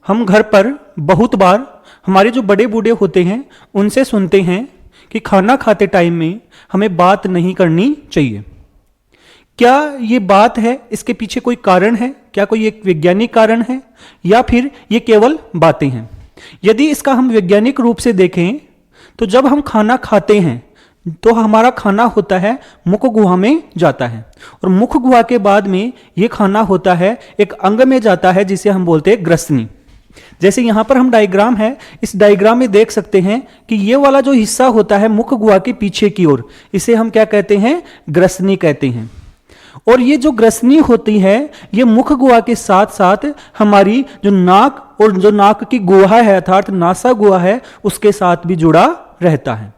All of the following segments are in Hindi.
हम घर पर बहुत बार हमारे जो बड़े बूढ़े होते हैं उनसे सुनते हैं कि खाना खाते टाइम में हमें बात नहीं करनी चाहिए। क्या ये बात है, इसके पीछे कोई कारण है? क्या कोई एक वैज्ञानिक कारण है या फिर ये केवल बातें हैं? यदि इसका हम वैज्ञानिक रूप से देखें तो जब हम खाना खाते हैं तो हमारा खाना होता है मुख गुहा में जाता है और मुख गुहा के बाद में ये खाना होता है एक अंग में जाता है जिसे हम बोलते हैं ग्रसनी। जैसे यहां पर हम डायग्राम है, इस डायग्राम में देख सकते हैं कि ये वाला जो हिस्सा होता है मुख गुहा के पीछे की ओर, इसे हम क्या कहते हैं? ग्रसनी कहते हैं। और ये जो ग्रसनी होती है ये मुख गुहा के साथ साथ हमारी जो नाक और जो नाक की गुहा है अर्थात नासा गुहा है उसके साथ भी जुड़ा रहता है।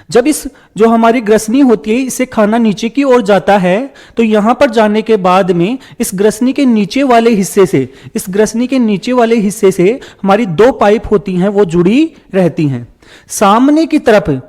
जब इस जो हमारी ग्रसनी होती है इससे खाना नीचे की ओर जाता है तो यहां पर जाने के बाद में इस ग्रसनी के नीचे वाले हिस्से से, इस ग्रसनी के नीचे वाले हिस्से से हमारी दो पाइप होती हैं वो जुड़ी रहती हैं। सामने की तरफ,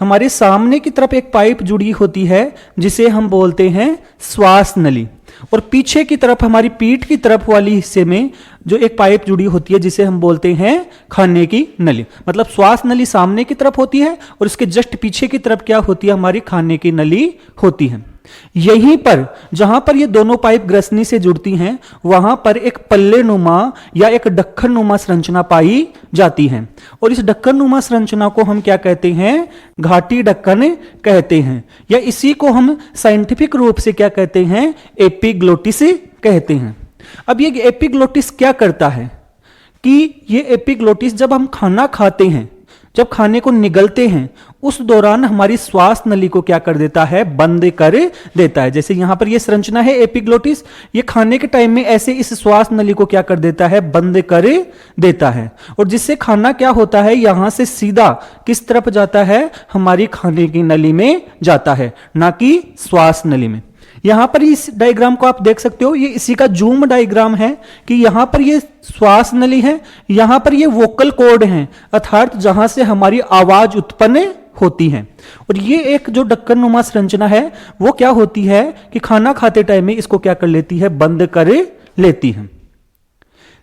हमारे सामने की तरफ एक पाइप जुड़ी होती है जिसे हम बोलते हैं श्वास नली, और पीछे की तरफ हमारी पीठ की तरफ वाली हिस्से में जो एक पाइप जुड़ी होती है जिसे हम बोलते हैं खाने की नली। मतलब श्वास नली सामने की तरफ होती है और इसके जस्ट पीछे की तरफ क्या होती है? हमारी खाने की नली होती है। यहीं पर जहां पर ये दोनों पाइप ग्रसनी से जुड़ती हैं वहां पर एक पल्ले नुमा या एक ढक्कन नुमा संरचना पाई जाती है और इस ढक्कन नुमा संरचना को हम क्या कहते हैं? घाटी ढक्कन कहते हैं, या इसी को हम साइंटिफिक रूप से क्या कहते हैं? एपिग्लोटिस कहते हैं। अब ये एपिग्लोटिस क्या करता है कि ये एपिग्लोटिस जब हम खाना खाते हैं, जब खाने को निगलते हैं उस दौरान हमारी श्वास नली को क्या कर देता है? बंद कर देता है। जैसे यहां पर ये संरचना है एपिग्लोटिस, ये खाने के टाइम में ऐसे इस श्वास नली को क्या कर देता है? बंद कर देता है, और जिससे खाना क्या होता है? यहां से सीधा किस तरफ जाता है? हमारी खाने की नली में जाता है, ना कि श्वास नली में। यहां पर इस डायग्राम को आप देख सकते हो, ये इसी का जूम डायग्राम है कि यहां पर ये श्वास नली है, यहां पर ये वोकल कॉर्ड है अर्थात जहां से हमारी आवाज उत्पन्न होती है। और ये एक जो ढक्कन नुमा संरचना है वो क्या होती है कि खाना खाते टाइम में इसको क्या कर लेती है? बंद कर लेती है।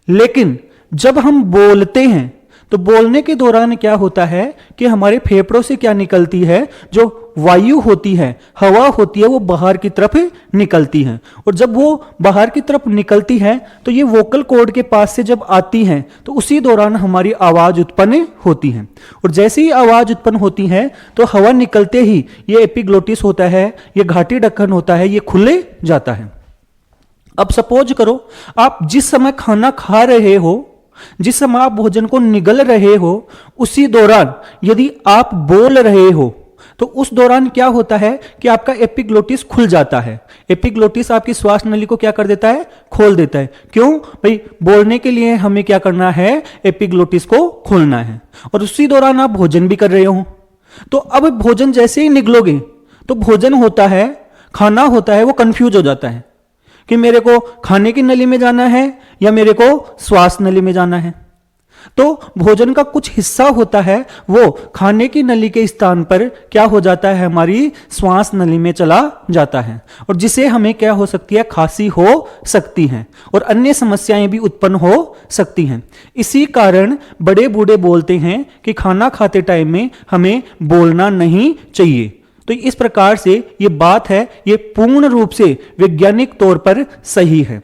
लेकिन जब हम बोलते हैं तो बोलने के दौरान क्या होता है कि हमारे फेफड़ों से क्या निकलती है? जो वायु होती है, हवा होती है, वो बाहर की तरफ निकलती है, और जब वो बाहर की तरफ निकलती है तो ये वोकल कॉर्ड के पास से जब आती है तो उसी दौरान हमारी आवाज उत्पन्न होती है। और जैसे ही आवाज उत्पन्न होती है तो हवा निकलते ही ये एपिग्लोटिस होता है, ये घाटी ढक्कन होता है, ये खुले जाता है। अब सपोज करो आप जिस समय खाना खा रहे हो, जिस समय आप भोजन को निगल रहे हो, उसी दौरान यदि आप बोल रहे हो तो उस दौरान क्या होता है कि आपका एपिग्लोटिस खुल जाता है। एपिग्लोटिस आपकी श्वास नली को क्या कर देता है? खोल देता है। क्यों भाई? बोलने के लिए हमें क्या करना है? एपिग्लोटिस को खोलना है, और उसी दौरान आप भोजन भी कर रहे हो। तो अब भोजन जैसे ही निगलोगे तो भोजन होता है, खाना होता है, वो कंफ्यूज हो जाता है कि मेरे को खाने की नली में जाना है या मेरे को श्वास नली में जाना है। तो भोजन का कुछ हिस्सा होता है वो खाने की नली के स्थान पर क्या हो जाता है? हमारी श्वास नली में चला जाता है, और जिसे हमें क्या हो सकती है? खांसी हो सकती है और अन्य समस्याएं भी उत्पन्न हो सकती हैं। इसी कारण बड़े बूढ़े बोलते हैं कि खाना खाते टाइम में हमें बोलना नहीं चाहिए। तो इस प्रकार से ये बात है, ये पूर्ण रूप से वैज्ञानिक तौर पर सही है।